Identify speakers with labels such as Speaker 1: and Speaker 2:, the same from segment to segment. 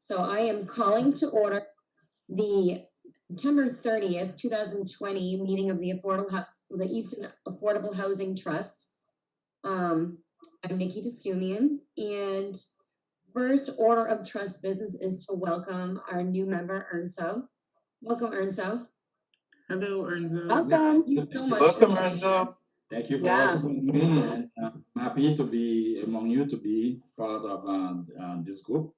Speaker 1: So I am calling to order the September 30th, 2020 meeting of the Easton Affordable Housing Trust. I'm Nikki Destumian, and first order of trust business is to welcome our new member, Ernso. Welcome, Ernso.
Speaker 2: Hello, Ernso.
Speaker 1: Welcome. Thank you so much.
Speaker 3: Welcome, Ernso.
Speaker 2: Thank you for welcoming me, and I'm happy to be among you, to be part of this group.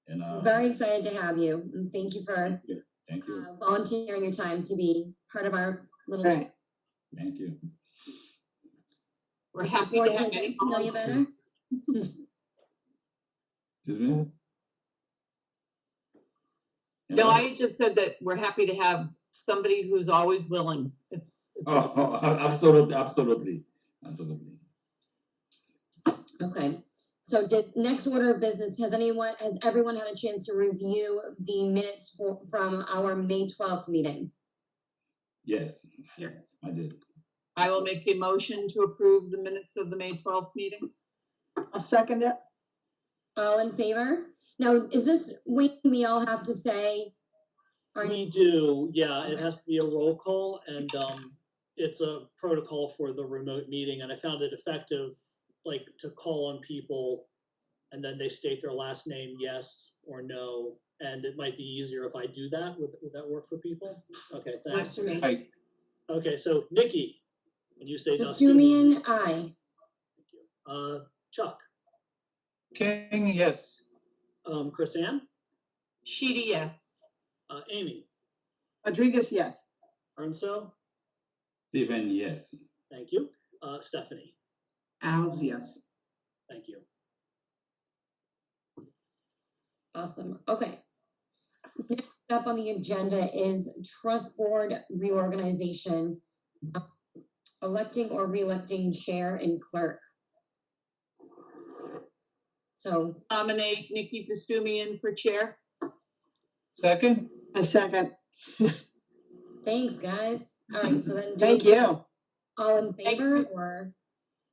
Speaker 2: And
Speaker 1: very excited to have you, and thank you for
Speaker 2: thank you.
Speaker 1: Volunteering your time to be part of our little.
Speaker 2: Right. Thank you.
Speaker 1: We're happy to get to know you better.
Speaker 2: Excuse me?
Speaker 4: No, I just said that we're happy to have somebody who's always willing. It's
Speaker 2: Absolutely, absolutely, absolutely.
Speaker 1: Okay. So next order of business, has everyone had a chance to review the minutes from our May 12th meeting?
Speaker 2: Yes.
Speaker 4: Yes.
Speaker 2: I did.
Speaker 4: I will make a motion to approve the minutes of the May 12th meeting.
Speaker 5: I'll second it.
Speaker 1: All in favor? Now, is this when we all have to say?
Speaker 6: We do, yeah, it has to be a roll call, and it's a protocol for the remote meeting, and I found it effective, like, to call on people and then they state their last name, yes or no, and it might be easier if I do that. Would that work for people? Okay, thanks.
Speaker 1: Works for me.
Speaker 3: Hi.
Speaker 6: Okay, so Nikki, and you say
Speaker 1: Destumian, aye.
Speaker 6: Thank you. Chuck.
Speaker 3: King, yes.
Speaker 6: Chris Ann.
Speaker 4: Sheedy, yes.
Speaker 6: Amy.
Speaker 5: Rodriguez, yes.
Speaker 6: Ernso.
Speaker 2: Stiven, yes.
Speaker 6: Thank you. Stephanie.
Speaker 5: Alves, yes.
Speaker 6: Thank you.
Speaker 1: Awesome. Okay. Next up on the agenda is Trust Board Reorganization, electing or re-electing chair and clerk. So
Speaker 4: Nominate Nikki Destumian for chair.
Speaker 3: Second?
Speaker 5: A second.
Speaker 1: thanks, guys. All right, so then
Speaker 5: Thank you.
Speaker 1: all in favor or?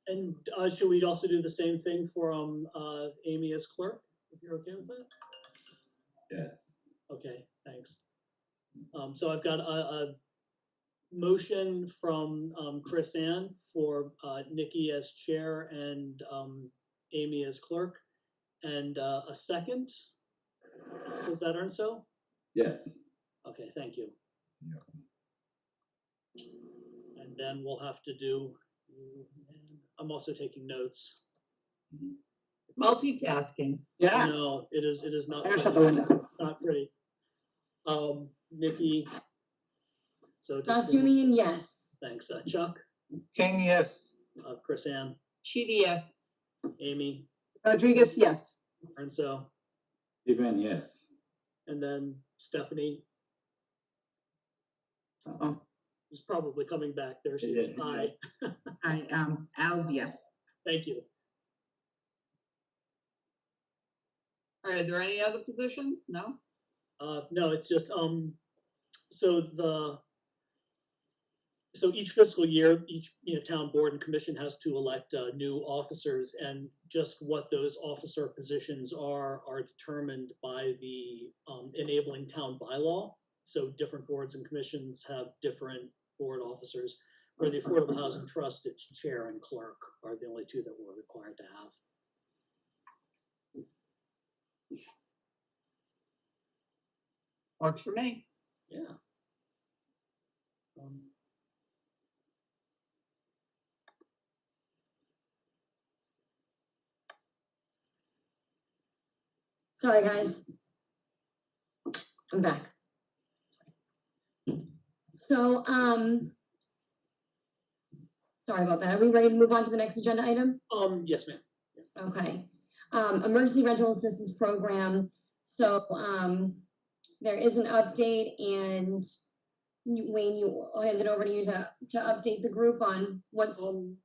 Speaker 6: And should we also do the same thing for Amy as clerk, if you're okay with that?
Speaker 2: Yes.
Speaker 6: Okay, thanks. So I've got a motion from Chris Ann for Nikki as chair and Amy as clerk, and a second. Was that Ernso?
Speaker 2: Yes.
Speaker 6: Okay, thank you.
Speaker 2: Yeah.
Speaker 6: And then we'll have to do. I'm also taking notes.
Speaker 4: Multitasking.
Speaker 5: Yeah.
Speaker 6: No, it is not.
Speaker 5: There's
Speaker 6: pretty.
Speaker 5: the window.
Speaker 6: Not pretty. Nikki. So
Speaker 1: Destumian, yes.
Speaker 6: thanks. Chuck.
Speaker 3: King, yes.
Speaker 6: Chris Ann.
Speaker 4: Sheedy, yes.
Speaker 6: Amy.
Speaker 5: Rodriguez, yes.
Speaker 6: Ernso.
Speaker 2: Stiven, yes.
Speaker 6: And then Stephanie
Speaker 5: Uh-oh.
Speaker 6: is probably coming back. There she is. Aye.
Speaker 5: Alves, yes.
Speaker 6: Thank you.
Speaker 4: All right, are there any other positions? No?
Speaker 6: No, it's just so each fiscal year, each town board and commission has to elect new officers, and just what those officer positions are determined by the enabling town bylaw. So different boards and commissions have different board officers. For the Affordable Housing Trust, it's chair and clerk are the only two that we're required to have.
Speaker 4: Works for me.
Speaker 6: Yeah.
Speaker 1: Sorry, guys. I'm back. So, sorry about that. Are we ready to move on to the next agenda item?
Speaker 6: Yes, ma'am.
Speaker 1: Okay. Emergency rental assistance program. So, there is an update, and Wayne, I'll hand it over to you to update the group on what's going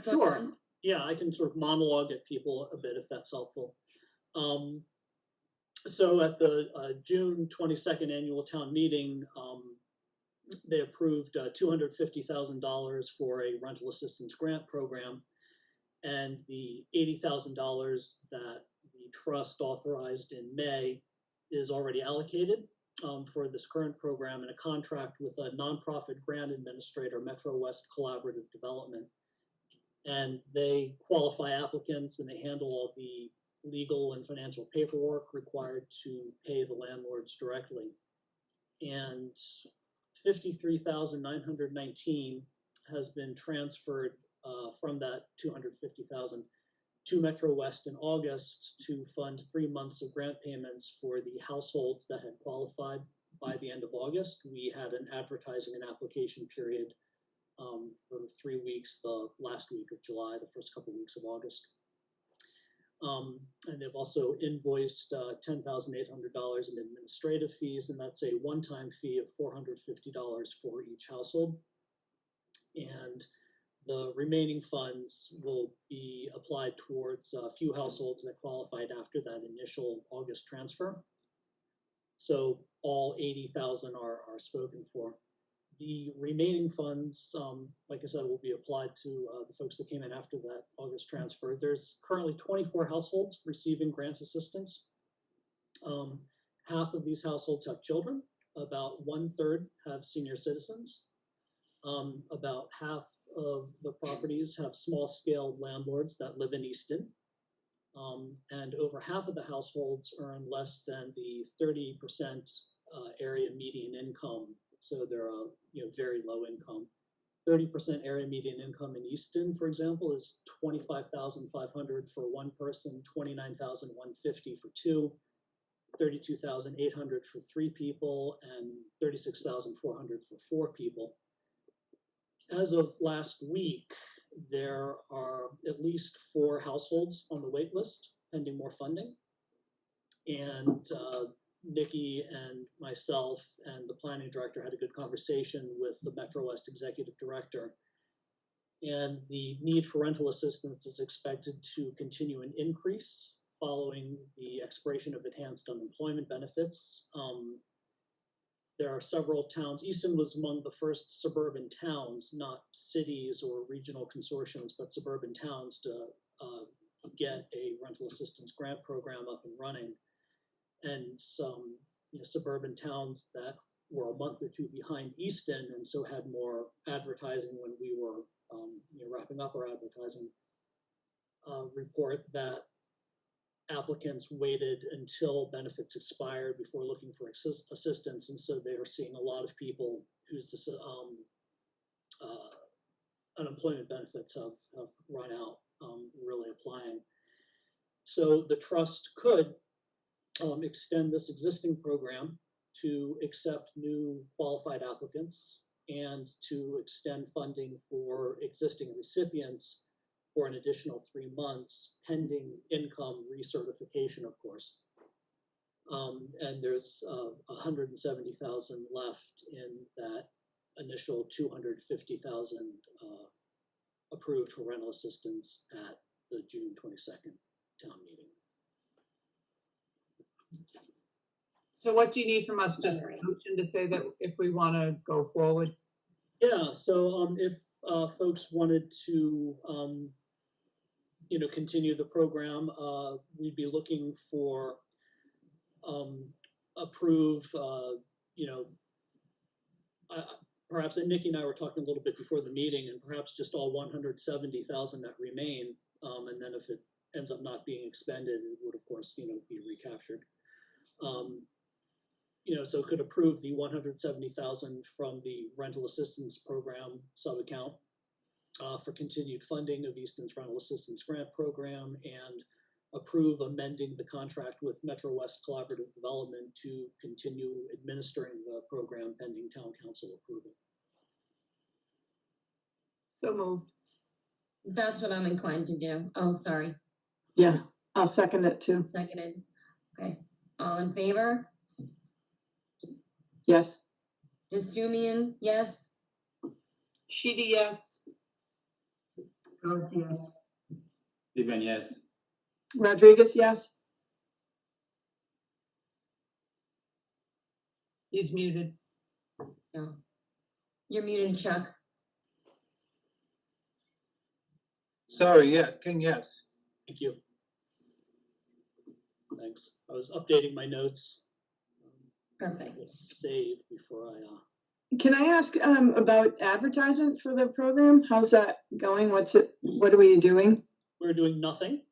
Speaker 6: Sure.
Speaker 1: on.
Speaker 6: Yeah, I can sort of monologue at people a bit if that's helpful. So at the June 22nd annual town meeting, they approved $250,000 for a rental assistance grant program, and the $80,000 that the trust authorized in May is already allocated for this current program in a contract with a nonprofit grant administrator, Metro West Collaborative Development. And they qualify applicants and they handle all the legal and financial paperwork required to pay the landlords directly. And 53,919 has been transferred from that 250,000 to Metro West in August to fund 3 months of grant payments for the households that had qualified by the end of August. We had an advertising and application period for 3 weeks, the last week of July, the first couple weeks of August. And they've also invoiced $10,800 in administrative fees, and that's a one-time fee of $450 for each household. And the remaining funds will be applied towards a few households that qualified after that initial August transfer. So all 80,000 are spoken for. The remaining funds, like I said, will be applied to the folks that came in after that August transfer. There's currently 24 households receiving grant assistance. Half of these households have children. About 1/3 have senior citizens. About half of the properties have small-scale landlords that live in Easton. And over half of the households earn less than the 30% area median income. So they're very low income. 30% area median income in Easton, for example, is $25,500 for one person, $29,150 for two, $32,800 for three people, and $36,400 for four people. As of last week, there are at least 4 households on the wait list pending more funding. And Nikki and myself and the planning director had a good conversation with the Metro West executive director. And the need for rental assistance is expected to continue and increase following the expiration of enhanced unemployment benefits. There are several towns. Easton was among the first suburban towns, not cities or regional consortiums, but suburban towns to get a rental assistance grant program up and running. And some suburban towns that were a month or two behind Easton and so had more advertising when we were wrapping up our advertising report that applicants waited until benefits expired before looking for assistance, and so they are seeing a lot of people whose unemployment benefits have run out really applying. So the trust could extend this existing program to accept new qualified applicants and to extend funding for existing recipients for an additional 3 months, pending income recertification, of course. And there's 170,000 left in that initial 250,000 approved for rental assistance at the June 22nd town meeting.
Speaker 4: So what do you need from us? Just a
Speaker 1: Sorry.
Speaker 4: motion to say that if we want to go forward?
Speaker 6: Yeah, so if folks wanted to continue the program, we'd be looking for perhaps, and Nikki and I were talking a little bit before the meeting, and perhaps just all 170,000 that remain, and then if it ends up not being expended, it would of course be recaptured. So it could approve the 170,000 from the rental assistance program sub-account for continued funding of Easton's rental assistance grant program, and approve amending the contract with Metro West Collaborative Development to continue administering the program pending town council approval.
Speaker 4: So moved.
Speaker 1: That's what I'm inclined to do. Oh, sorry.
Speaker 5: Yeah, I'll second it too.
Speaker 1: Seconded. Okay. All in favor?
Speaker 5: Yes.
Speaker 1: Distumian, yes.
Speaker 4: Sheedy, yes.
Speaker 5: Rhodes, yes.
Speaker 2: Stiven, yes.
Speaker 5: Rodriguez, yes.
Speaker 4: He's muted.
Speaker 1: No. You're muted, Chuck.
Speaker 3: Sorry, yeah, King, yes.
Speaker 6: Thank you. Thanks. I was updating my notes
Speaker 1: Perfect.
Speaker 6: Save before I,
Speaker 5: Can I ask about advertisement for the program? How's that going? What are we doing?
Speaker 6: we're doing nothing.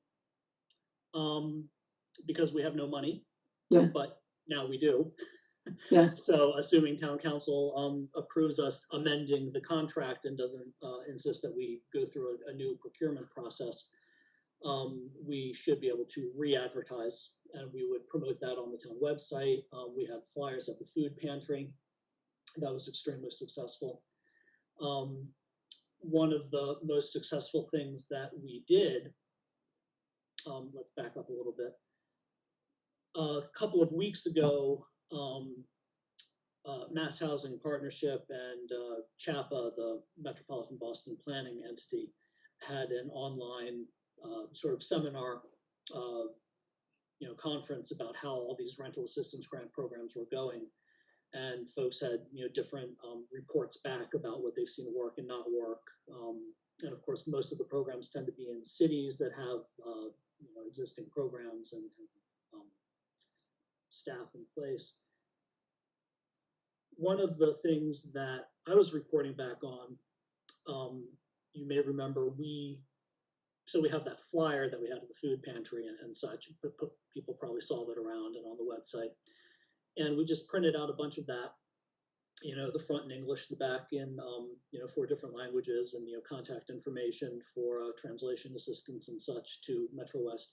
Speaker 6: Because we have no money.
Speaker 5: Yeah.
Speaker 6: But now we do.
Speaker 5: Yeah.
Speaker 6: So assuming town council approves us amending the contract and doesn't insist that we go through a new procurement process, we should be able to re-advertise, and we would promote that on the town website. We had flyers at the food pantry. That was extremely successful. One of the most successful things that we did, let's back up a little bit. A couple of weeks ago, Mass Housing Partnership and CHAPA, the Metropolitan Boston Planning Entity, had an online sort of seminar, conference about how all these rental assistance grant programs were going, and folks had different reports back about what they've seen work and not work. And of course, most of the programs tend to be in cities that have existing programs and staff in place. One of the things that I was reporting back on, you may remember, we have that flyer that we had at the food pantry and such, but people probably saw that around and on the website. And we just printed out a bunch of that, the front in English, the back in, 4 different languages, and, contact information for translation assistance and such to Metro West.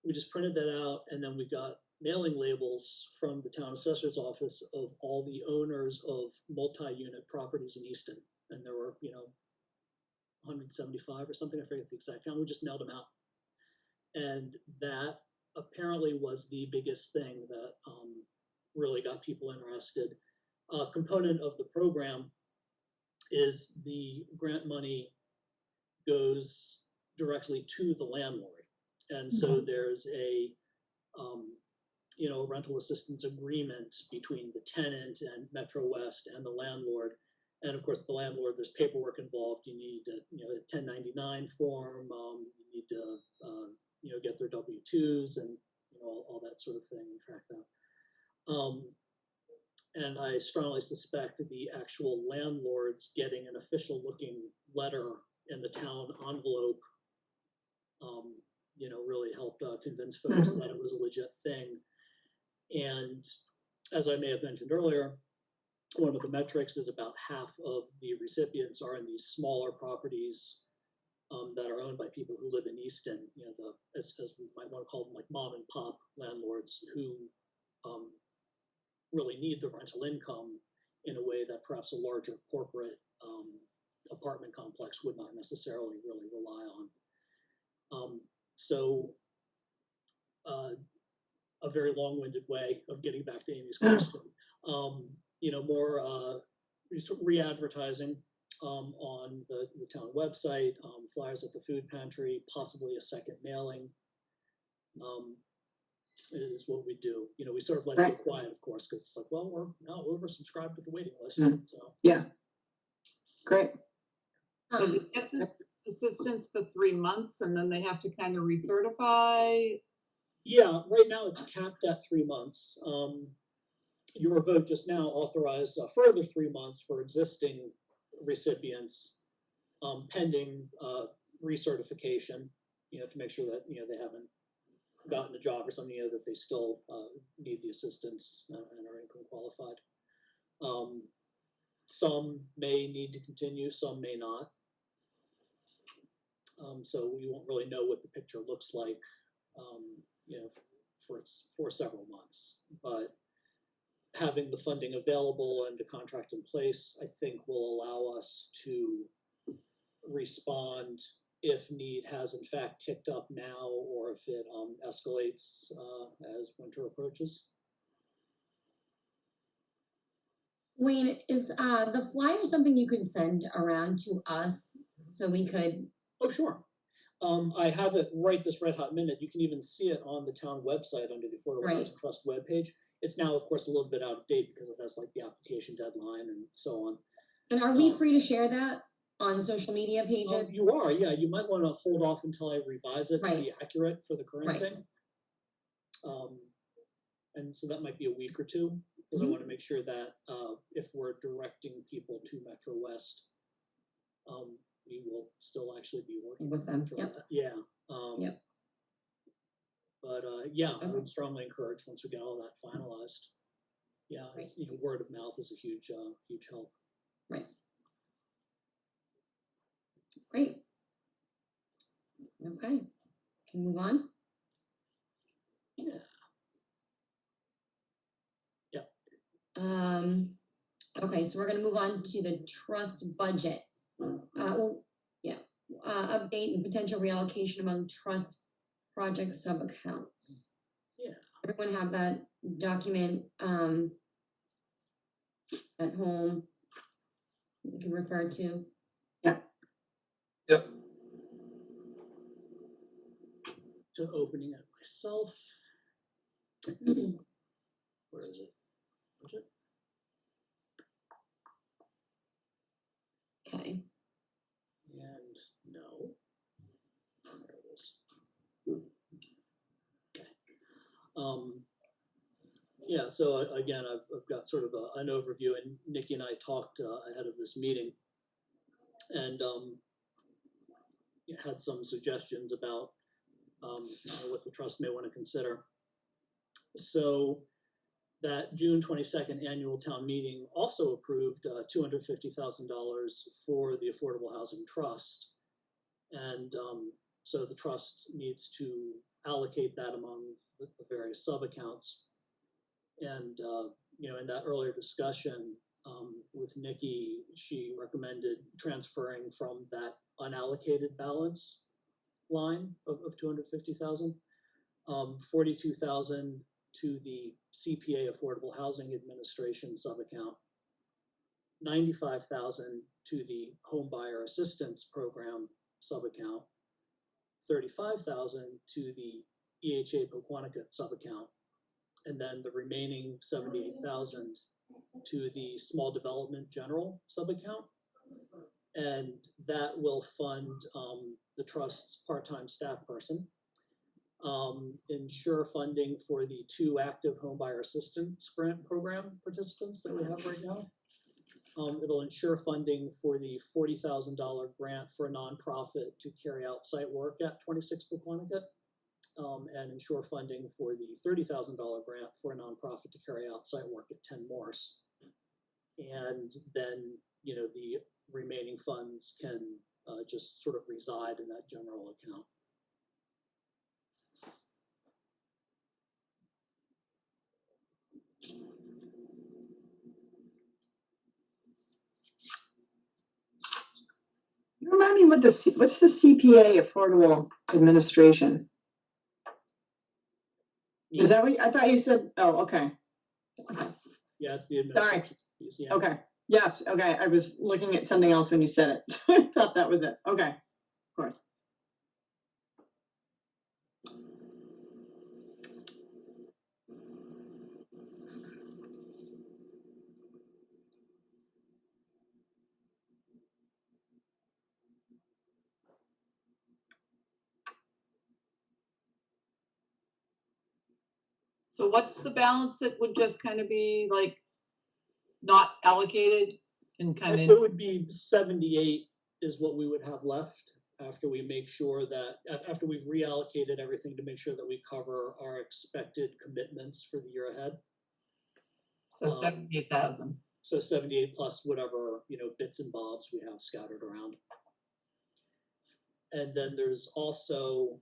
Speaker 6: We just printed that out, and then we got mailing labels from the town assessor's office of all the owners of multi-unit properties in Easton. And there were, 175 or something, I forget the exact count. We just mailed them out. And that apparently was the biggest thing that really got people interested. A component of the program is the grant money goes directly to the landlord. And so there's a rental assistance agreement between the tenant and Metro West and the landlord. And of course, the landlord, there's paperwork involved. You need a 1099 form. You need to get their W-2s and all that sort of thing and track that. And I strongly suspect the actual landlords getting an official looking letter in the town envelope, really helped convince folks that it was a legit thing. And as I may have mentioned earlier, one of the metrics is about half of the recipients are in these smaller properties that are owned by people who live in Easton, as we might want to call them, like mom and pop landlords who really need the rental income in a way that perhaps a larger corporate apartment complex would not necessarily really rely on. So a very long-winded way of getting back to Amy's question. More re-advertising on the town website, flyers at the food pantry, possibly a second mailing is what we do. We sort of let it go quiet, of course, because it's like, well, we're now oversubscribed to the waiting list. So.
Speaker 5: Yeah. Great.
Speaker 4: So they get this assistance for 3 months and then they have to kind of recertify?
Speaker 6: Yeah, right now it's capped at 3 months. Your vote just now authorized a further 3 months for existing recipients, pending recertification, to make sure that, they haven't gotten a job or something, that they still need the assistance and are income qualified. Some may need to continue, some may not. So we won't really know what the picture looks like, for several months. But having the funding available and the contract in place, I think will allow us to respond if need has in fact ticked up now, or if it escalates as winter approaches.
Speaker 1: Wayne, is the flyer something you could send around to us so we could?
Speaker 6: Oh, sure. I have it right this red hot minute. You can even see it on the town website under the Affordable Housing Trust webpage. It's now, of course, a little bit out of date because it has like the application deadline and so on.
Speaker 1: And are we free to share that on social media pages?
Speaker 6: You are, yeah. You might want to hold off until I revise it to be accurate for the current thing. And so that might be a week or two. because I want to make sure that if we're directing people to Metro West, we will still actually be working
Speaker 1: With them,
Speaker 6: Metro
Speaker 1: yep.
Speaker 6: West. Yeah.
Speaker 1: Yep.
Speaker 6: But yeah, I
Speaker 1: Okay.
Speaker 6: would strongly encourage once we get all that finalized. Yeah,
Speaker 1: Right.
Speaker 6: you know, word of mouth is a huge, huge help.
Speaker 1: Right. Great. Okay, can we move on?
Speaker 6: Yeah.
Speaker 1: Okay, so we're gonna move on to the trust budget. Well, yeah, update and potential reallocation among trust project sub-accounts.
Speaker 6: Yeah.
Speaker 1: Everyone have that document, at home you can refer to.
Speaker 3: Yep.
Speaker 6: So opening it myself. Where is it? Budget?
Speaker 1: Okay,
Speaker 6: And no. There it is. Okay. Yeah, so again, I've got sort of an overview, and Nikki and I talked ahead of this meeting, and had some suggestions about you know, what the trust may want to consider. So that June 22nd annual town meeting also approved $250,000 for the Affordable Housing Trust. And so the trust needs to allocate that among the various sub-accounts. And you know, in that earlier discussion with Nikki, she recommended transferring from that unallocated balance line of 250,000, 42,000 to the CPA Affordable Housing Administration sub-account, 95,000 to the Homebuyer Assistance Program sub-account, 35,000 to the EHA Poquanticut sub-account, and then the remaining 78,000 to the Small Development General sub-account. And that will fund the trust's part-time staff person, ensure funding for the 2 active Homebuyer Assistance Grant Program participants that we have right now. It'll ensure funding for the $40,000 grant for a nonprofit to carry out site work at 26 Poquanticut, and ensure funding for the $30,000 grant for a nonprofit to carry out site work at 10 Morse. And then, you know, the remaining funds can just sort of reside in that general account.
Speaker 5: Remind me what's the CPA Affordable Administration? Is that what, I thought you said, oh, okay,
Speaker 6: Yeah, it's the administration piece. Yeah.
Speaker 5: okay, yes, okay, I was looking at something else when you said it, I thought that was it, okay, of course.
Speaker 4: So what's the balance that would just kind of be like not allocated and kind
Speaker 6: It
Speaker 4: of,
Speaker 6: would be 78 is what we would have left after we make sure that, after we've reallocated everything to make sure that we cover our expected commitments for the year ahead.
Speaker 4: so 78,000?
Speaker 6: So 78 plus whatever, you know, bits and bobs we have scattered around. And then there's also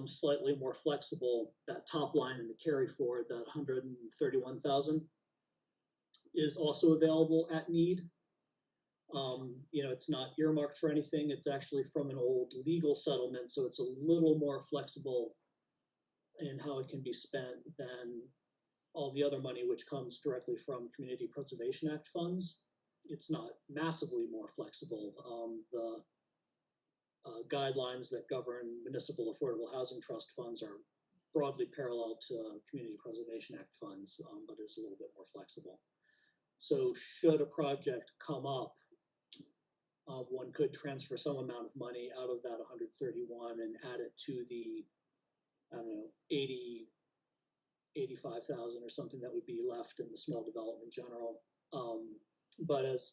Speaker 6: slightly more flexible, that top line in the carry forward, that 131,000 is also available at need. You know, it's not earmarked for anything. It's actually from an old legal settlement, so it's a little more flexible in how it can be spent than all the other money which comes directly from Community Preservation Act funds. It's not massively more flexible. The guidelines that govern municipal affordable housing trust funds are broadly parallel to Community Preservation Act funds, but it's a little bit more flexible. So should a project come up, one could transfer some amount of money out of that 131 and add it to the, I don't know, 85,000 or something that would be left in the small development general. But as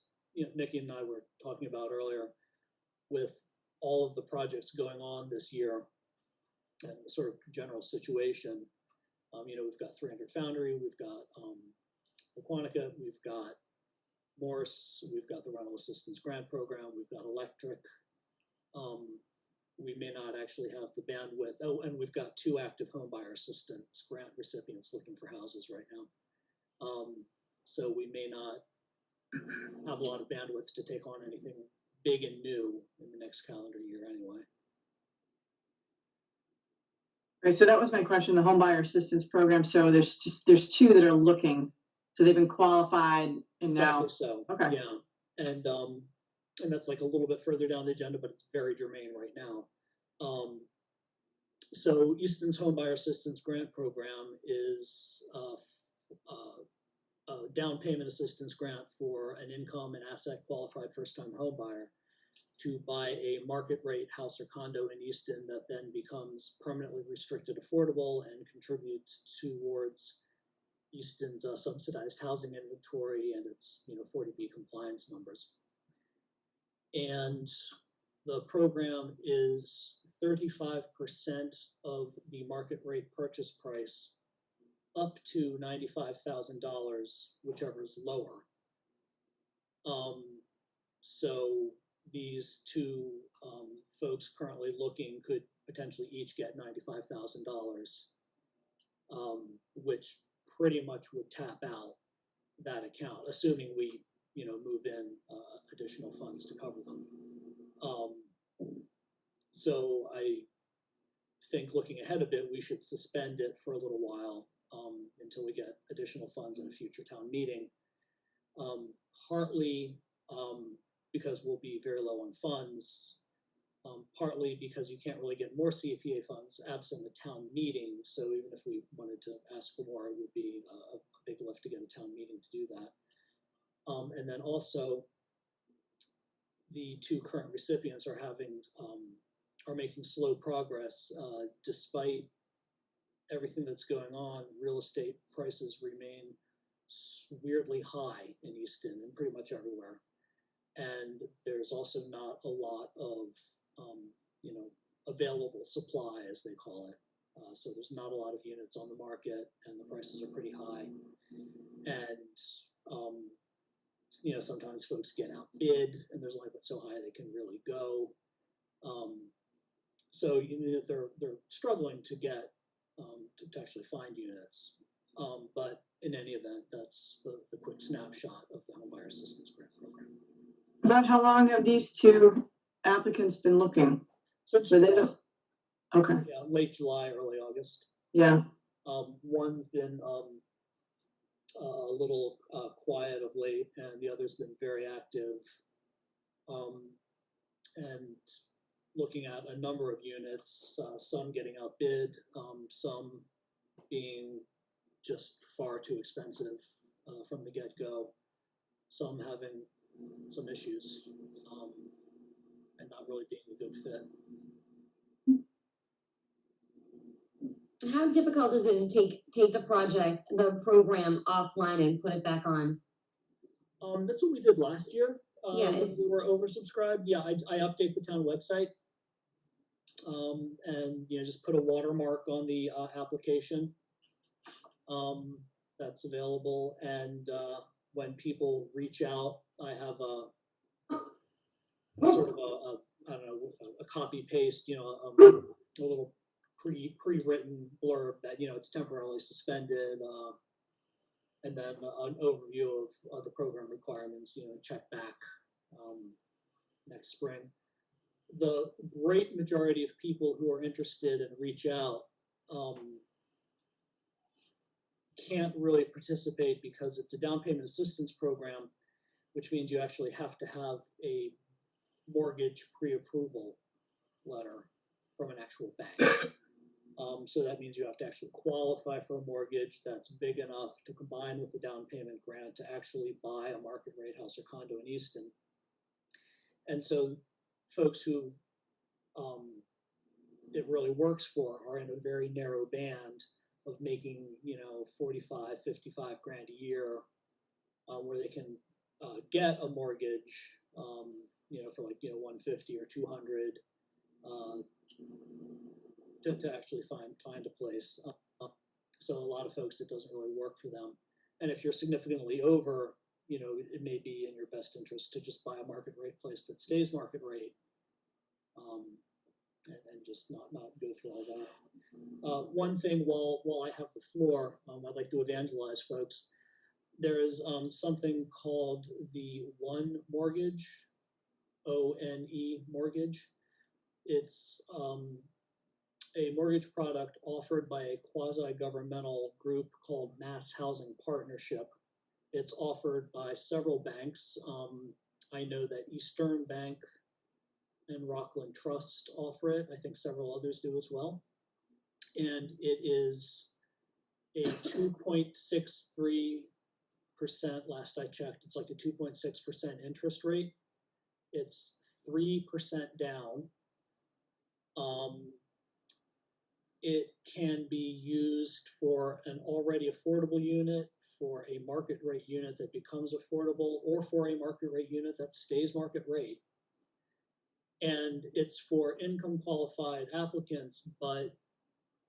Speaker 6: Nikki and I were talking about earlier, with all of the projects going on this year and the sort of general situation, we've got 300 Foundry, we've got Poquanticut, we've got Morse, we've got the rental assistance grant program, we've got electric. We may not actually have the bandwidth. Oh, and we've got 2 active homebuyer assistance grant recipients looking for houses right now. So we may not have a lot of bandwidth to take on anything big and new in the next calendar year anyway.
Speaker 5: Right, so that was my question, the homebuyer assistance program. So there's 2 that are looking. So they've been qualified and now.
Speaker 6: Exactly so.
Speaker 5: Okay.
Speaker 6: Yeah. And that's like a little bit further down the agenda, but it's very germane right now. So Easton's Homebuyer Assistance Grant Program is a down payment assistance grant for an income and asset qualified first-time homebuyer to buy a market rate house or condo in Easton that then becomes permanently restricted affordable and contributes towards Easton's subsidized housing inventory and its 40B compliance numbers. And the program is 35% of the market rate purchase price up to $95,000, whichever is lower. So these 2 folks currently looking could potentially each get $95,000, which pretty much would tap out that account, assuming we move in additional funds to cover them. So I think looking ahead a bit, we should suspend it for a little while until we get additional funds in a future town meeting. Partly because we'll be very low on funds, partly because you can't really get more CPA funds absent a town meeting. So even if we wanted to ask for more, it would be a big lift to get a town meeting to do that. And then also, the 2 current recipients are making slow progress despite everything that's going on. Real estate prices remain weirdly high in Easton and pretty much everywhere, and there's also not a lot of available supply, as they call it. So there's not a lot of units on the market, and the prices are pretty high. And sometimes folks get outbid, and there's only but so high they can really go. So they're struggling to get to actually find units. But in any event, that's the quick snapshot of the Homebuyer Assistance Grant Program.
Speaker 5: About how long have these 2 applicants been looking?
Speaker 6: Since
Speaker 5: So they don't. Okay.
Speaker 6: Yeah, late July, early August.
Speaker 5: Yeah.
Speaker 6: One's been a little quiet of late, and the other's been very active. And looking at a number of units, some getting outbid, some being just far too expensive from the get-go, some having some issues, and not really being a good fit.
Speaker 1: How difficult is it to take the program offline and put it back on?
Speaker 6: That's what we did last year.
Speaker 1: Yeah,
Speaker 6: when we were oversubscribed. Yeah, I update the town website, and just put a watermark on the application that's available. And when people reach out, I have a sort of a copy paste, a little pre-written blurb that it's temporarily suspended, and then an overview of the program requirements. Check back next spring. The great majority of people who are interested and reach out can't really participate because it's a down payment assistance program, which means you actually have to have a mortgage pre-approval letter from an actual bank. So that means you have to actually qualify for a mortgage that's big enough to combine with the down payment grant to actually buy a market rate house or condo in Easton. And so folks who it really works for are in a very narrow band making, 45, 55 grand a year, where they can get a mortgage, for like, 150 or 200, to actually find a place. So a lot of folks, it doesn't really work for them. And if you're significantly over, it may be in your best interest to just buy a market rate place that stays market rate, and just not go through all that. One thing, while I have the floor, I'd like to evangelize folks. There is something called the One Mortgage, ONE Mortgage. It's a mortgage product offered by a quasi-governmental group called Mass Housing Partnership. It's offered by several banks. I know that Eastern Bank and Rockland Trust offer it. I think several others do as well. And it is a 2.63%, last I checked, it's like a 2.6% interest rate. It's 3% down. It can be used for an already affordable unit, for a market rate unit that becomes affordable, or for a market rate unit that stays market rate. And it's for income qualified applicants, but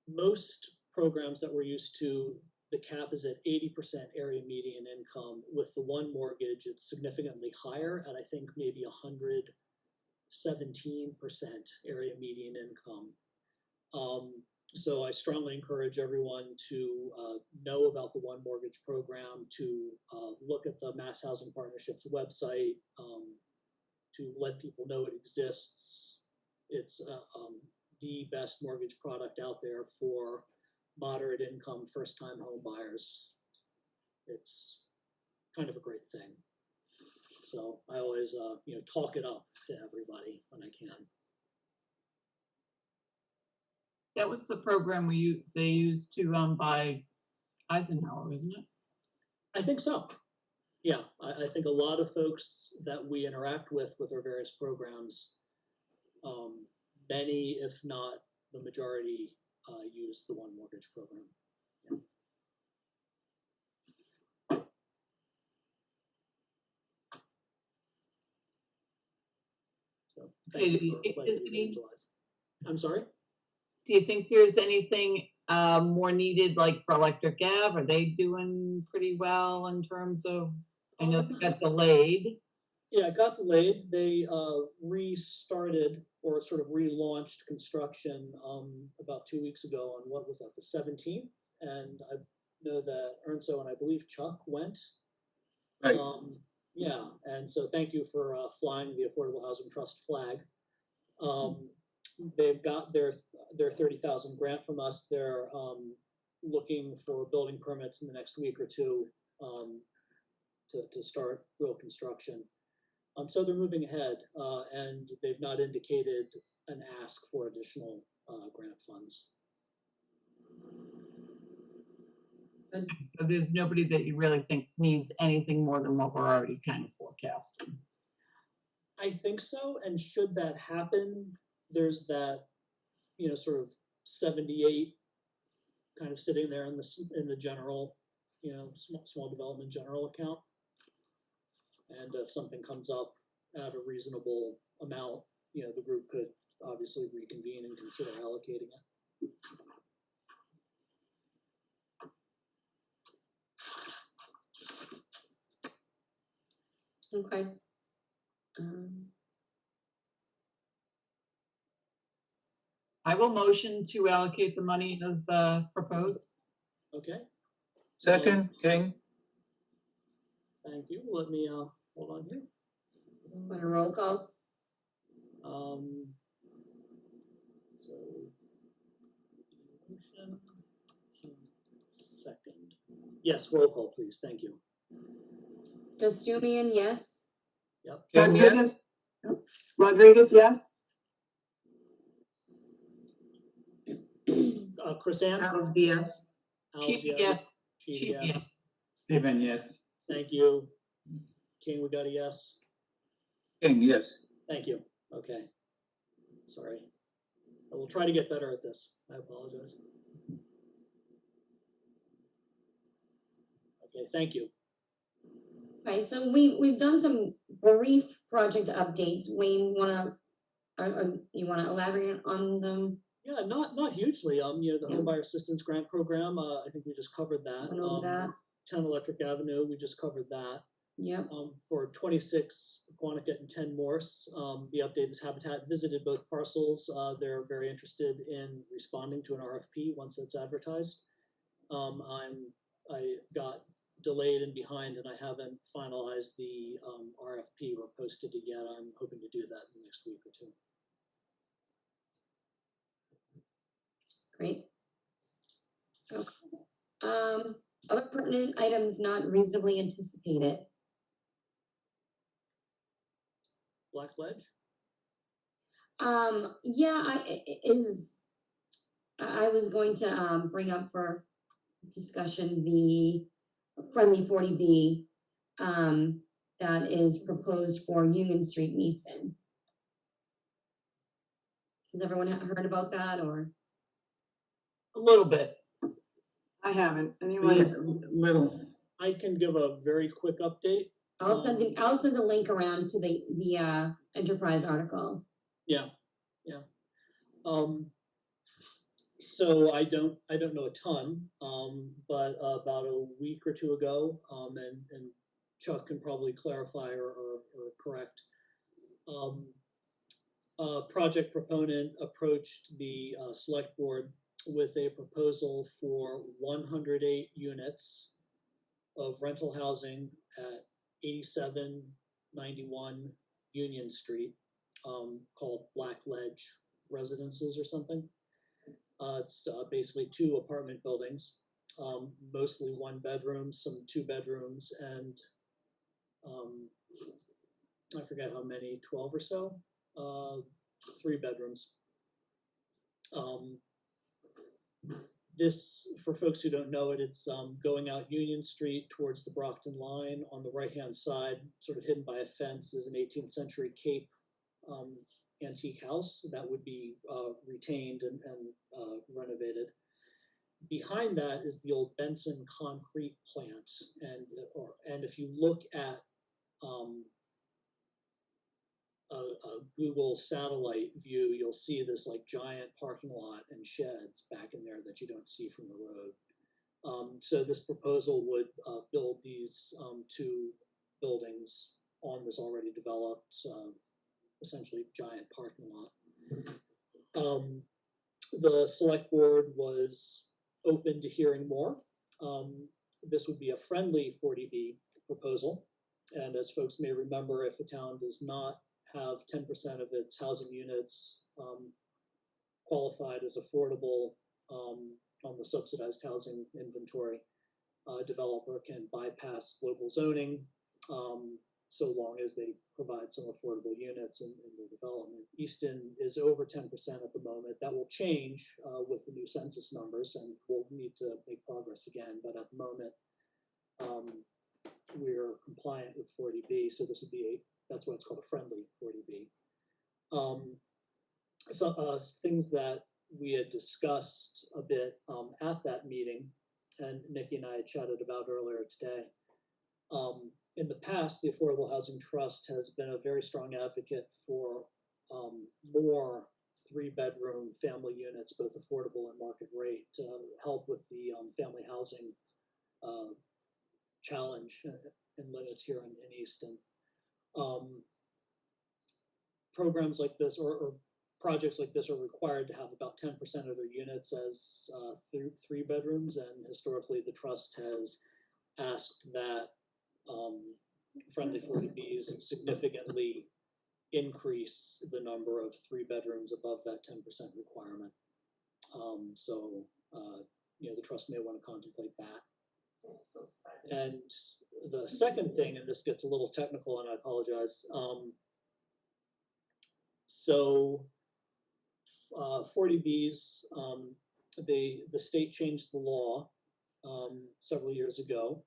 Speaker 6: most programs that we're used to, the cap is at 80% area median income. With the One Mortgage, it's significantly higher at, I think, maybe 117% area median income. So I strongly encourage everyone to know about the One Mortgage program, to look at the Mass Housing Partnership's website, to let people know it exists. It's the best mortgage product out there for moderate income first-time home buyers. It's kind of a great thing. So I always talk it up to everybody when I can.
Speaker 4: That was the program they used to buy Eisenhower, isn't it?
Speaker 6: I think so. Yeah, I think a lot of folks that we interact with our various programs, many, if not the majority, use the One Mortgage program. Yeah. So thank you for letting me evangelize. I'm sorry?
Speaker 4: Do you think there's anything more needed, like for Electric Ave? Are they doing pretty well in terms of, I know they got delayed.
Speaker 6: Yeah, it got delayed. They restarted, or sort of relaunched construction about 2 weeks ago on, what was that, the 17th? And I know that Ernso and I believe Chuck went.
Speaker 3: Right.
Speaker 6: Yeah, and so thank you for flying the Affordable Housing Trust flag. They've got their 30,000 grant from us. They're looking for building permits in the next week or two to start real construction. So they're moving ahead, and they've not indicated an ask for additional grant funds.
Speaker 4: So there's nobody that you really think needs anything more than what we're already kind of forecasting.
Speaker 6: I think so, and should that happen, there's that, sort of 78 kind of sitting there in the general, small development general account. And if something comes up at a reasonable amount, the group could obviously reconvene and consider allocating it.
Speaker 1: Okay.
Speaker 4: I will motion to allocate the money as proposed.
Speaker 6: Okay,
Speaker 3: Second, King.
Speaker 6: thank you. Let me hold on here.
Speaker 1: Want a roll call?
Speaker 6: So motion, second. Yes, roll call, please. Thank you.
Speaker 1: Justumian, yes.
Speaker 6: Yep.
Speaker 3: King, yes.
Speaker 5: Rodriguez, Rodriguez, yes.
Speaker 6: Chris Ann?
Speaker 4: Al's yes.
Speaker 6: Al's
Speaker 4: Chief,
Speaker 6: yes.
Speaker 4: yes.
Speaker 6: Chief,
Speaker 4: Chief,
Speaker 6: yes.
Speaker 4: yes.
Speaker 2: Stiven, yes.
Speaker 6: Thank you. King, we got a yes.
Speaker 3: King, yes.
Speaker 6: Thank you. Okay. Sorry. I will try to get better at this. I apologize. Okay, thank you.
Speaker 1: Okay, so we've done some brief project updates. Wayne, you wanna elaborate on them?
Speaker 6: Yeah, not hugely. The
Speaker 1: Yeah.
Speaker 6: Homebuyer Assistance Grant Program, I think we just covered that.
Speaker 1: Went over that.
Speaker 6: 10 Electric Avenue, we just covered that.
Speaker 1: Yep.
Speaker 6: For 26 Poquanticut and 10 Morse, the update is Habitat visited both parcels. They're very interested in responding to an RFP once it's advertised. I got delayed and behind, and I haven't finalized the RFP or posted it yet. I'm hoping to do that in the next week or two.
Speaker 1: Great. Okay. Other pertinent items not reasonably anticipated.
Speaker 6: Black Ledge?
Speaker 1: Yeah, I was going to bring up for discussion the friendly 40B that is proposed for Union Street in Easton. Has everyone heard about that, or?
Speaker 4: A little bit.
Speaker 5: I haven't. Anyone?
Speaker 3: Little.
Speaker 6: I can give a very quick update.
Speaker 1: I'll send the link around to the Enterprise article.
Speaker 6: Yeah. So I don't know a ton, but about a week or two ago, and Chuck can probably clarify or correct. A project proponent approached the select board with a proposal for 108 units of rental housing at 8791 Union Street, called Black Ledge Residences or something. It's basically 2 apartment buildings, mostly 1 bedroom, some 2 bedrooms, and I forget how many, 12 or so, 3 bedrooms. This, for folks who don't know it, it's going out Union Street towards the Brockton line. On the right-hand side, sort of hidden by a fence, is an 18th century Cape antique house that would be retained and renovated. Behind that is the old Benson concrete plant, and if you look at a Google satellite view, you'll see this like giant parking lot and sheds back in there that you don't see from the road. So this proposal would build these 2 buildings on this already developed, essentially giant parking lot. The select board was open to hearing more. This would be a friendly 40B proposal. And as folks may remember, if a town does not have 10% of its housing units qualified as affordable on the subsidized housing inventory, a developer can bypass local zoning so long as they provide some affordable units in their development. Easton is over 10% at the moment. That will change with the new census numbers, and we'll need to make progress again. But at the moment, we're compliant with 40B, so this would be that's why it's called a friendly 40B. Things that we had discussed a bit at that meeting, and Nikki and I had chatted about earlier today. In the past, the Affordable Housing Trust has been a very strong advocate for more 3-bedroom family units, both affordable and market rate, to help with the family housing challenge and limits here in Easton. Programs like this or projects like this are required to have about 10% of their units as 3 bedrooms, and historically the trust has asked that friendly 40Bs significantly increase the number of 3 bedrooms above that 10% requirement. The trust may want to contemplate that. And the second thing, and this gets a little technical and I apologize, 40Bs, the state changed the law several years ago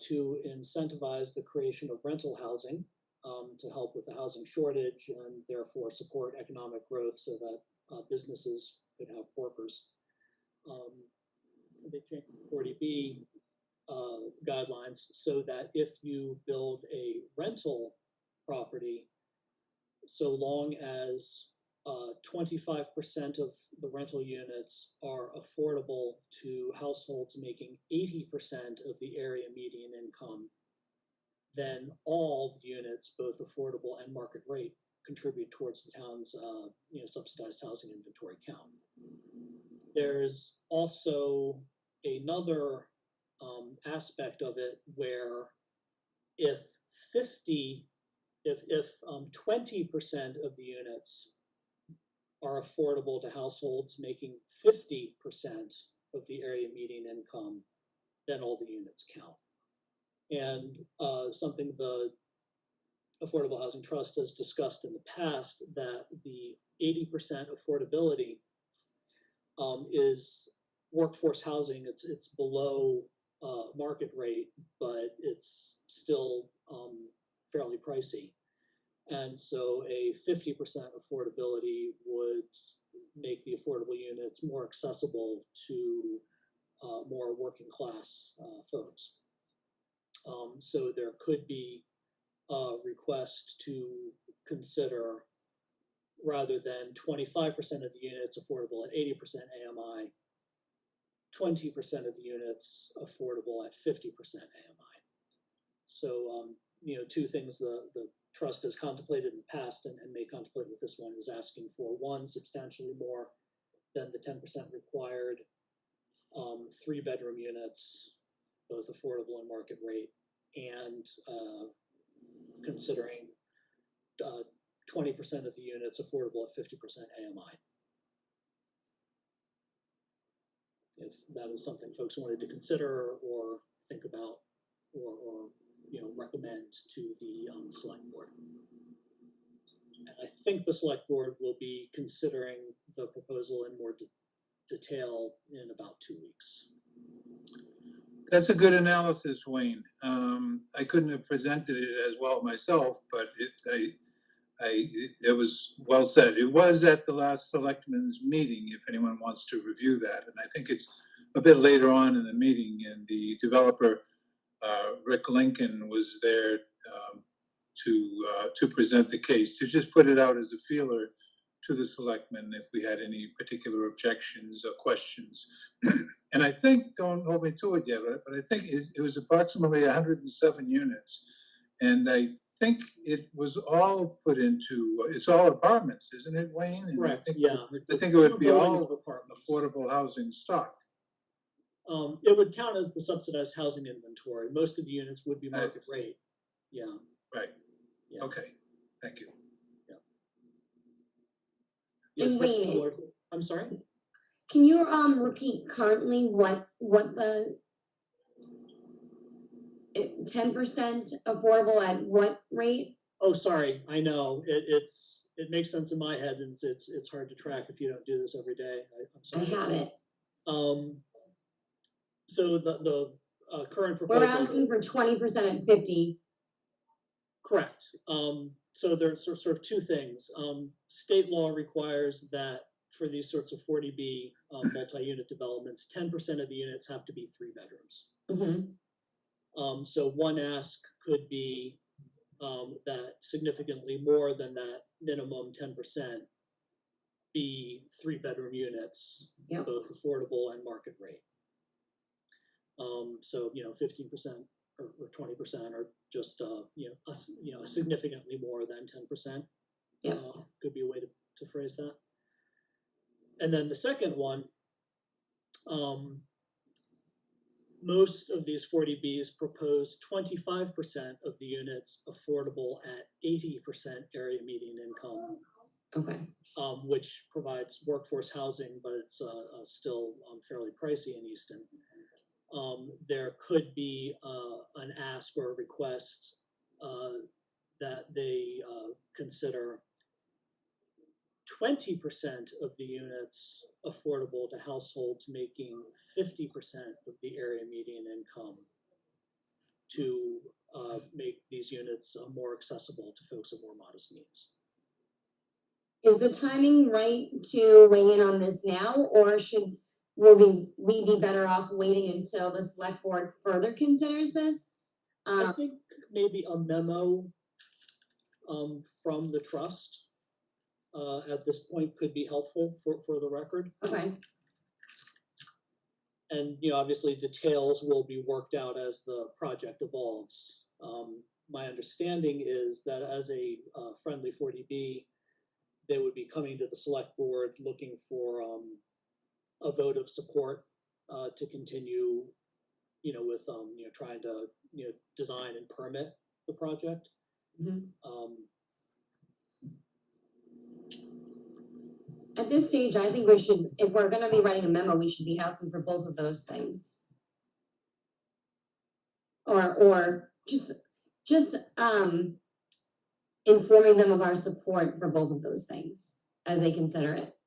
Speaker 6: to incentivize the creation of rental housing to help with the housing shortage and therefore support economic growth so that businesses could have workers. They changed 40B guidelines, so that if you build a rental property, so long as 25% of the rental units are affordable to households making 80% of the area median income, then all units, both affordable and market rate, contribute towards the town's subsidized housing inventory count. There's also another aspect of it where if 20% of the units are affordable to households making 50% of the area median income, then all the units count. And something the Affordable Housing Trust has discussed in the past, that the 80% affordability is workforce housing. It's below market rate, but it's still fairly pricey. And so a 50% affordability would make the affordable units more accessible to more working class folks. So there could be a request to consider, rather than 25% of the units affordable at 80% AMI, 20% of the units affordable at 50% AMI. So, two things the trust has contemplated in the past and may contemplate with this one is asking for, one, substantially more than the 10% required 3-bedroom units, both affordable and market rate, and considering 20% of the units affordable at 50% AMI. If that is something folks wanted to consider or think about or recommend to the select board. And I think the select board will be considering the proposal in more detail in about 2 weeks.
Speaker 3: That's a good analysis, Wayne. I couldn't have presented it as well myself, but it was well said. It was at the last selectmen's meeting, if anyone wants to review that. And I think it's a bit later on in the meeting, and the developer, Rick Lincoln, was there to present the case, to just put it out as a feeler to the selectmen if we had any particular objections or questions. And I think, don't hold me to it yet, but I think it was approximately 107 units. And I think it was all put into, it's all apartments, isn't it, Wayne? And
Speaker 6: Right,
Speaker 3: I think,
Speaker 6: yeah.
Speaker 3: I think it would be
Speaker 6: buildings
Speaker 3: all
Speaker 6: of apartments.
Speaker 3: affordable housing stock.
Speaker 6: It would count as the subsidized housing inventory. Most of the units would be market rate. Yeah.
Speaker 3: Right.
Speaker 6: Yeah.
Speaker 3: Okay. Thank you.
Speaker 6: Yeah,
Speaker 1: And
Speaker 6: it's very
Speaker 1: Wayne,
Speaker 6: similar. I'm sorry?
Speaker 1: Can you repeat currently what the 10% affordable at what rate?
Speaker 6: Oh, sorry. I know it makes sense in my head, and it's hard to track if you don't do this every day. I'm
Speaker 1: I
Speaker 6: sorry.
Speaker 1: had it.
Speaker 6: So the current
Speaker 1: We're
Speaker 6: proposal.
Speaker 1: asking for 20% at 50.
Speaker 6: Correct. So there's sort of two things. State law requires that for these sorts of 40B multi-unit developments, 10% of the units have to be 3 bedrooms.
Speaker 1: Mm-hmm.
Speaker 6: So one ask could be that significantly more than that minimum 10% be 3-bedroom units,
Speaker 1: Yep.
Speaker 6: both affordable and market rate. So 15% or 20% are just significantly more than 10%.
Speaker 1: Yep.
Speaker 6: Could be a way to phrase that. And then the second one, most of these 40Bs propose 25% of the units affordable at 80% area median income.
Speaker 1: Okay.
Speaker 6: Which provides workforce housing, but it's still fairly pricey in Easton. There could be an ask or a request that they consider 20% of the units affordable to households making 50% of the area median income, to make these units more accessible to folks of more modest means.
Speaker 1: Is the timing right to weigh in on this now, or should we be better off waiting until the select board further considers this?
Speaker 6: I think maybe a memo from the trust at this point could be helpful for the record.
Speaker 1: Okay,
Speaker 6: And, obviously details will be worked out as the project evolves. My understanding is that as a friendly 40B, they would be coming to the select board looking for a vote of support to continue, with, trying to, design and permit the project.
Speaker 1: mhm. At this stage, I think we should, if we're gonna be writing a memo, we should be asking for both of those things. Or just informing them of our support for both of those things as they consider it.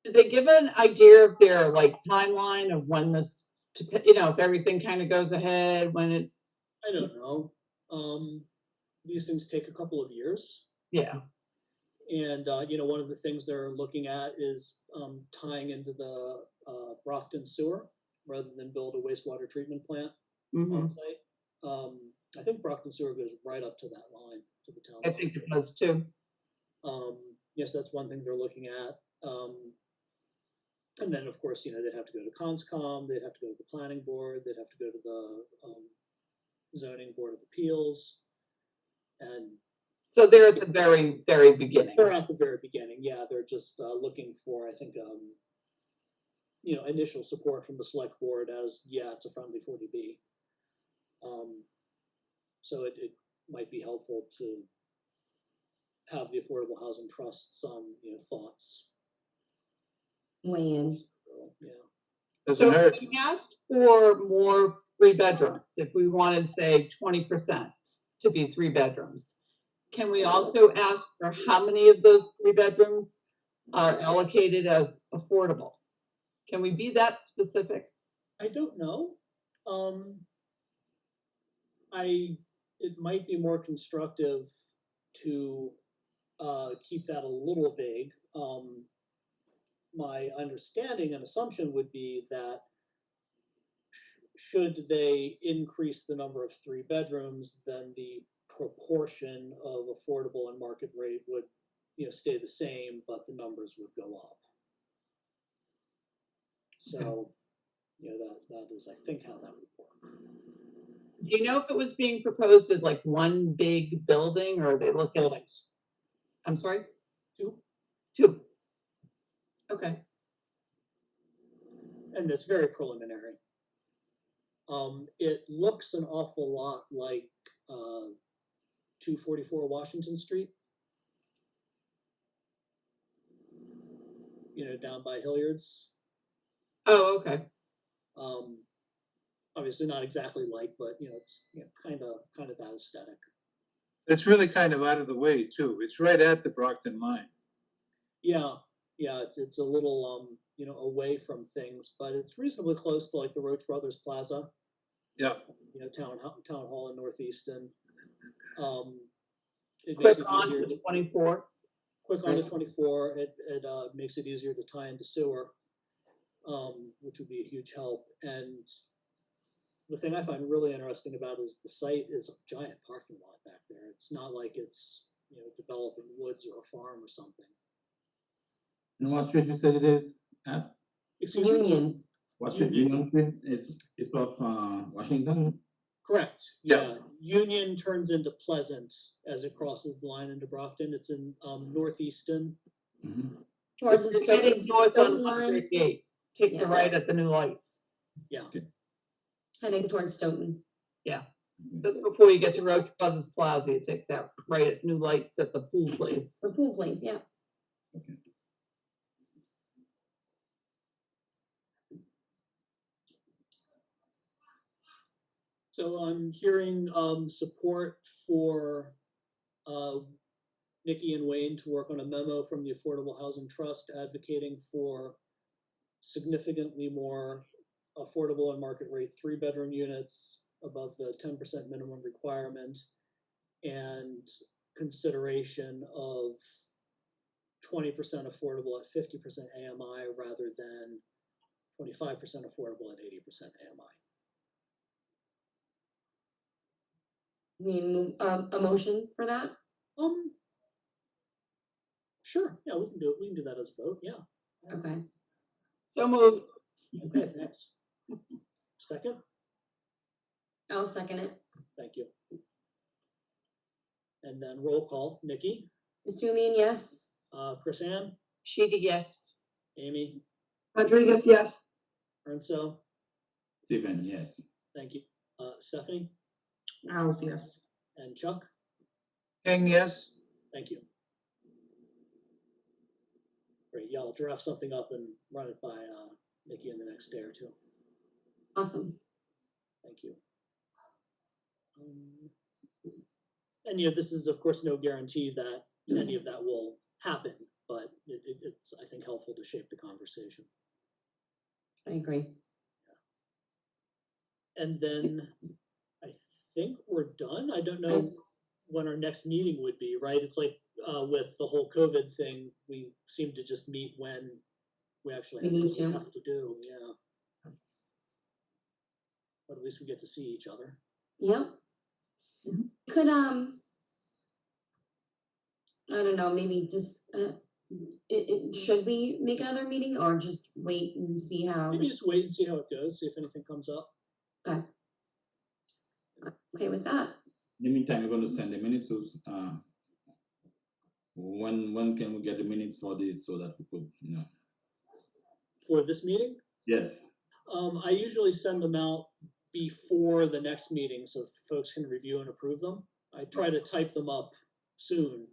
Speaker 4: Did they give an idea of their like timeline of when this, if everything kind of goes ahead, when it,
Speaker 6: I don't know. These things take a couple of years.
Speaker 4: yeah.
Speaker 6: And, one of the things they're looking at is tying into the Brockton sewer rather than build a wastewater treatment plant
Speaker 4: Mhm.
Speaker 6: on site. I think Brockton sewer goes right up to that line, to the town.
Speaker 4: I
Speaker 6: line.
Speaker 4: think it does too.
Speaker 6: Yes, that's one thing they're looking at. And then, of course, they'd have to go to Conscom, they'd have to go to the planning board, they'd have to go to the zoning board of appeals. And
Speaker 4: So they're at the very, very beginning.
Speaker 6: they're at the very beginning, yeah, they're just looking for, I think, initial support from the select board as, yeah, it's a friendly 40B. So it might be helpful to have the Affordable Housing Trust's, thoughts.
Speaker 1: Weigh in.
Speaker 6: Yeah.
Speaker 3: Doesn't
Speaker 4: So
Speaker 3: hurt.
Speaker 4: if we asked for more 3 bedrooms, if we wanted, say, 20% to be 3 bedrooms, can we also ask for how many of those 3 bedrooms are allocated as affordable? Can we be that specific?
Speaker 6: I don't know. It might be more constructive to keep that a little vague. My understanding and assumption would be that should they increase the number of 3 bedrooms, then the proportion of affordable and market rate would, stay the same, but the numbers would go up. So, that is, I think, how that would work.
Speaker 4: Do you know if it was being proposed as like one big building, or are they looking at,
Speaker 6: Buildings.
Speaker 4: I'm sorry?
Speaker 6: 2,
Speaker 4: 2. Okay.
Speaker 6: and it's very preliminary. It looks an awful lot like 244 Washington Street, down by Hilliard's.
Speaker 4: Oh, okay.
Speaker 6: Obviously not exactly like, but it's kind of that aesthetic.
Speaker 3: It's really kind of out of the way too. It's right at the Brockton line.
Speaker 6: Yeah, it's a little away from things, but it's reasonably close to like the Roach Brothers Plaza.
Speaker 3: Yeah.
Speaker 6: Town hall in Northeastern. It makes
Speaker 4: Quick
Speaker 6: it
Speaker 4: on
Speaker 6: easier
Speaker 4: to 24.
Speaker 6: quick on to
Speaker 1: Right.
Speaker 6: 24. It makes it easier to tie into sewer, which would be a huge help. And the thing I find really interesting about is the site is a giant parking lot back there. It's not like it's developing woods or a farm or something.
Speaker 2: And what street you said it is at?
Speaker 6: Excuse me?
Speaker 1: Union.
Speaker 2: What street? Union Street? It's off Washington.
Speaker 6: Correct.
Speaker 3: Yeah.
Speaker 6: Union turns into Pleasant as it crosses the line into Brockton. It's in Northeastern.
Speaker 2: Mm-hmm.
Speaker 1: Towards the
Speaker 4: You're heading
Speaker 1: Stoughton,
Speaker 4: north on
Speaker 1: Stoughton line,
Speaker 4: Hundred Gate. Take the
Speaker 1: Yeah.
Speaker 4: right at the new lights.
Speaker 6: Yeah.
Speaker 1: heading towards Stoughton.
Speaker 4: Just before you get to Roach Brothers Plaza, you take that right at new lights at the pool place.
Speaker 1: The pool place, yeah.
Speaker 2: Okay.
Speaker 6: So I'm hearing support for Nikki and Wayne to work on a memo from the Affordable Housing Trust advocating for significantly more affordable and market rate 3-bedroom units above the 10% minimum requirement, and consideration of 20% affordable at 50% AMI rather than 25% affordable at 80% AMI.
Speaker 1: I mean, a motion for that?
Speaker 6: Sure, yeah, we can do it. We can do that as a vote, yeah.
Speaker 1: Okay.
Speaker 4: So moved.
Speaker 6: Okay, thanks. Second,
Speaker 1: I'll second it.
Speaker 6: thank you. And then roll call, Nikki,
Speaker 1: Assuming yes.
Speaker 6: Chris Ann,
Speaker 4: Sheedy, yes.
Speaker 6: Amy,
Speaker 5: Rodriguez, yes.
Speaker 6: Ernso,
Speaker 2: Stiven, yes.
Speaker 6: thank you. Stephanie
Speaker 5: Owls, yes.
Speaker 6: and Chuck,
Speaker 3: King, yes?
Speaker 6: thank you. Great, yeah, I'll draft something up and run it by Nikki in the next day or two.
Speaker 1: Awesome.
Speaker 6: Thank you. And yeah, this is of course no guarantee that any of that will happen, but it's I think helpful to shape the conversation.
Speaker 1: I agree.
Speaker 6: And then I think we're done. I don't know when our next meeting would be, right? It's like with the whole COVID thing, we seem to just meet when we actually
Speaker 1: We need to.
Speaker 6: have to do, yeah. But at least we get to see each other.
Speaker 1: Yep. Could I don't know, maybe just should we make another meeting or just wait and see how?
Speaker 6: Maybe just wait and see how it goes, see if anything comes up.
Speaker 1: Okay. Okay with that.
Speaker 2: In the meantime, we're going to send the minutes to, when can we get the minutes for this so that we could, you know?
Speaker 6: For this meeting,
Speaker 2: Yes.
Speaker 6: I usually send them out before the next meeting so folks can review and approve them. I try to type them up soon,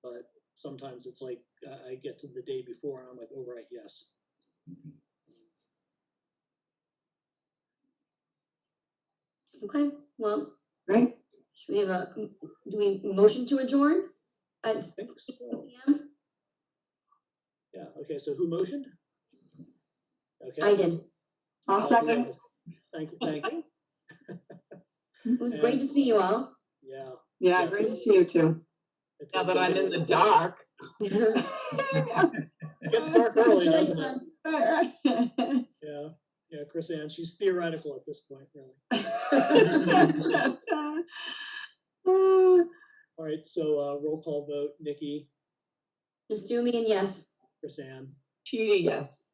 Speaker 6: but sometimes it's like I get to the day before and I'm like, oh, right, yes.
Speaker 1: Okay, well,
Speaker 5: Great.
Speaker 1: should we have do we motion to adjourn at
Speaker 6: I
Speaker 1: 6
Speaker 6: think so.
Speaker 1: p.m.?
Speaker 6: Yeah, okay, so who motioned? Okay.
Speaker 1: I did.
Speaker 5: I'll second.
Speaker 6: Yes. Thank you, thank you.
Speaker 1: It was great to see you all.
Speaker 6: Yeah.
Speaker 5: Yeah, great to see you too.
Speaker 6: It's
Speaker 4: Now that I'm in the dark.
Speaker 6: It gets dark early, doesn't it?
Speaker 5: Right, right.
Speaker 6: Yeah, yeah, Chris Ann, she's theoretical at this point, really. All right, so roll call vote, Nikki,
Speaker 1: Just do me and yes.
Speaker 6: Chris Ann,
Speaker 4: Sheedy, yes.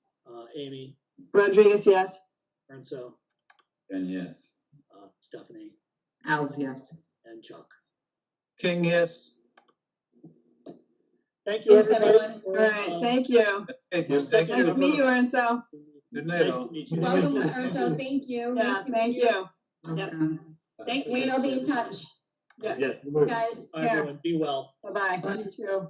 Speaker 6: Amy,
Speaker 5: Rodriguez, yes.
Speaker 6: Ernso,
Speaker 2: And yes.
Speaker 6: Stephanie,
Speaker 5: Owls, yes.
Speaker 6: and Chuck.
Speaker 3: King, yes?
Speaker 6: Thank you,
Speaker 1: Yes,
Speaker 6: everybody.
Speaker 1: everyone.
Speaker 5: All right, thank you.
Speaker 3: Thank you.
Speaker 6: Nice
Speaker 3: Thank
Speaker 5: Nice to
Speaker 3: you.
Speaker 5: meet you, Ernso.
Speaker 3: Good night,
Speaker 6: Nice
Speaker 3: all.
Speaker 6: to meet you.
Speaker 1: Welcome,
Speaker 6: Yes.
Speaker 1: Ernso. Thank you.
Speaker 5: Yeah,
Speaker 1: Nice to
Speaker 5: thank
Speaker 1: meet
Speaker 5: you.
Speaker 1: Yep.
Speaker 2: Thank
Speaker 1: Wayne, I'll be in touch.
Speaker 5: Yeah.
Speaker 2: Yes.
Speaker 1: Guys.
Speaker 6: Bye, everyone, be well.
Speaker 5: Bye-bye. You too.